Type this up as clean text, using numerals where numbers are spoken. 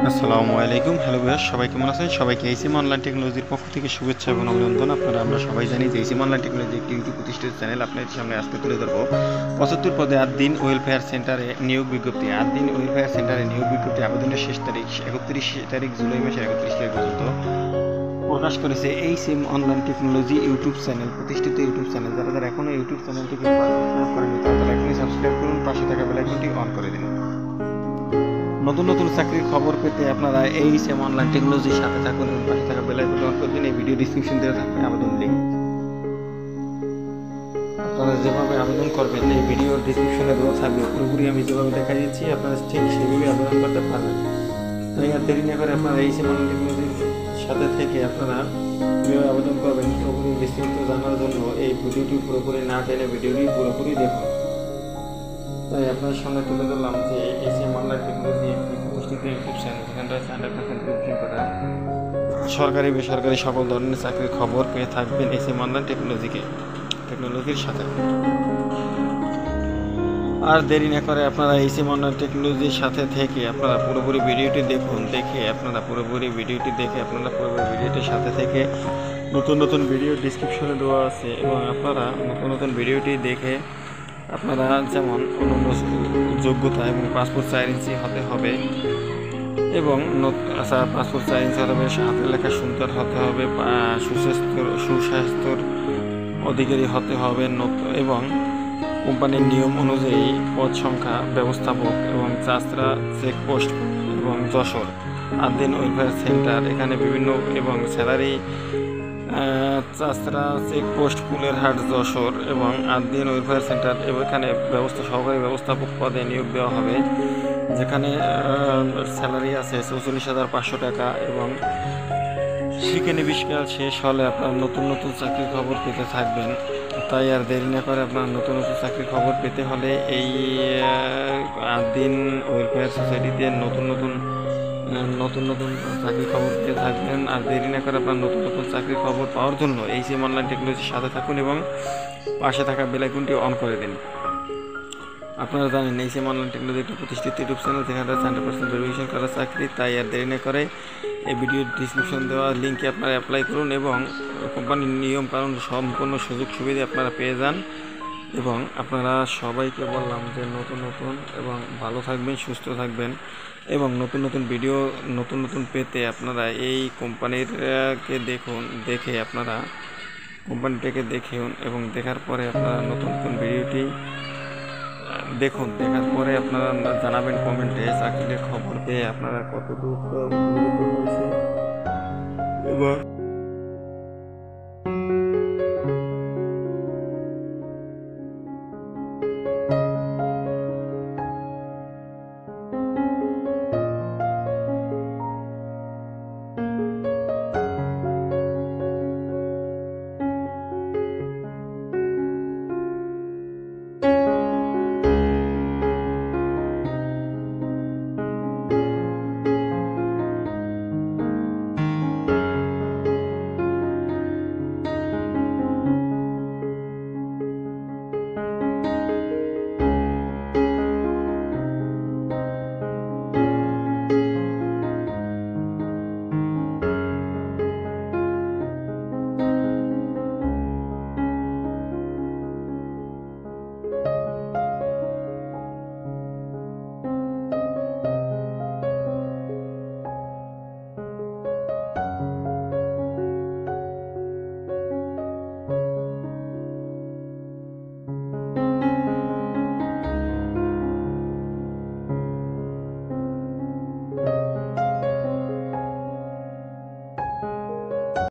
আসসালামু আলাইকুম। Hello viewers, সবাই কেমন আছেন? সবাইকে এইসিম অনলাইন টেকনোলজির পক্ষ থেকে শুভেচ্ছা এবং অভিনন্দন। আমরা সবাই জানি যে এইসিম অনলাইন টেকনোলজি একটি ইউটিউব প্রতিষ্ঠিত চ্যানেল। আপনাদের সামনে আজকে তুলে ধরবো ৭৫ পদে ৮ দিন ওয়েলফেয়ার সেন্টারে নিয়োগ বিজ্ঞপ্তি। ৮ দিন ওয়েলফেয়ার সেন্টারে নিয়োগ বিজ্ঞপ্তি আবেদনের শেষ তারিখ ৩১ তারিখ জুলাই মাসের ৩১ তারিখ পর্যন্ত প্রকাশ করেছে এইসিম অনলাইন টেকনোলজি ইউটিউব চ্যানেল, প্রতিষ্ঠিত ইউটিউব চ্যানেল। যারা এখনো ইউটিউব চ্যানেলটিকে সাবস্ক্রাইব করেনি তারা এখনই সাবস্ক্রাইব করুন, পাশে থাকা বেল আইকনটি অন করে দিন। নতুন নতুন চাকরির খবর পেতে আপনারা এইসিম অনলাইন টেকনোলজির সাথে থাকুন এবং পাশে থাকা বেল আইকনটি অন করে দিন। এই ভিডিও ডিসক্রিপশন দেওয়া থাকবে আবেদন লিঙ্ক। আপনারা যেভাবে আবেদন করবেন এই ভিডিওর ডিসক্রিপশনে দেওয়া থাকবে, পুরোপুরি আমি যেভাবে দেখা দিচ্ছি আপনারা ঠিক সেভাবে আবেদন করতে পারবেন। তাই আর দেরি না করে আপনারা এইসিম অনলাইন টেকনোলজির সাথে থেকে আপনারা কীভাবে আবেদন করবেন পুরোপুরি বিস্তারিত জানার জন্য এই ভিডিওটি পুরোপুরি না টেনে ভিডিওটি পুরোপুরি দেখুন। তাই আপনার সামনে তুলে ধরলাম যে এইসিম অনলাইন টেকনোলজি একটি প্রতিষ্ঠিত ইউটিউব চ্যানেল, যেখানটা 100% ভেরিফিকেশন করা সরকারি বেসরকারি সকল ধরনের চাকরির খবর পেয়ে থাকবেন এইসিম অনলাইন টেকনোলজির সাথে। আর দেরি না করে আপনারা এইসিম অনলাইন টেকনোলজির সাথে থেকে আপনারা পুরোপুরি ভিডিওটি দেখুন। আপনারা পুরোপুরি ভিডিওটির সাথে থেকে নতুন নতুন ভিডিও ডিসক্রিপশনে দেওয়া আছে এবং আপনারা নতুন ভিডিওটি দেখে আপনারা যেমন অন্যান্য যোগ্যতা এবং পাসপোর্ট 4 ইঞ্চি হতে হবে এবং পাসপোর্ট 4 ইঞ্চি হতে হবে, হাতের লেখা সুন্দর হতে হবে, সুস্বাস্থ্যর অধিকারী হতে হবে এবং কোম্পানির নিয়ম অনুযায়ী পদ সংখ্যা ব্যবস্থাপক এবং চাষরা চেকপোস্ট এবং যশোর ৮ দিন ওয়েলফেয়ার সেন্টার, এখানে বিভিন্ন এবং স্যালারি চাষরা চেকপোস্ট ফুলেরহাট যশোর এবং ৮ দিন ওয়েলফেয়ার সেন্টার। এখানে সহকারী ব্যবস্থাপক পদে নিয়োগ দেওয়া হবে, যেখানে স্যালারি আছে ৪৪,৫০০ টাকা এবং শিক্ষানবিষ্কার শেষ হলে আপনার নতুন নতুন চাকরির খবর পেতে থাকবেন। তাই আর দেরি না করে আপনার নতুন নতুন চাকরির খবর পেতে হলে এই ৮ দিন ওয়েলফেয়ার সোসাইটিতে নতুন নতুন চাকরির খবর পেয়ে থাকবেন। আর দেরি না করে আপনার নতুন নতুন চাকরির খবর পাওয়ার জন্য এইসিম অনলাইন টেকনোলজির সাথে থাকুন এবং পাশে থাকা বেল আইকনটি অন করে দিন। আপনারা জানেন এইসিম অনলাইন টেকনোলজি একটি প্রতিষ্ঠিত ইউটিউব চ্যানেল, যেখানে 100% ভেরিফিকেশন করা চাকরি। তাই আর দেরি না করে এই ভিডিওর ডিসক্রিপশন দেওয়া লিঙ্কে আপনারা অ্যাপ্লাই করুন এবং কোম্পানির নিয়ম কানুন সম্পূর্ণ সুযোগ সুবিধা আপনারা পেয়ে যান। এবং আপনারা সবাইকে বললাম যে নতুন এবং ভালো থাকবেন, সুস্থ থাকবেন এবং নতুন নতুন পেতে আপনারা এই কোম্পানিটাকে দেখুন এবং দেখার পরে আপনারা নতুন ভিডিওটি দেখুন। দেখার পরে আপনারা জানাবেন কমেন্টে চাকরির খবর পেয়ে আপনারা কতটুকু হয়েছে এবং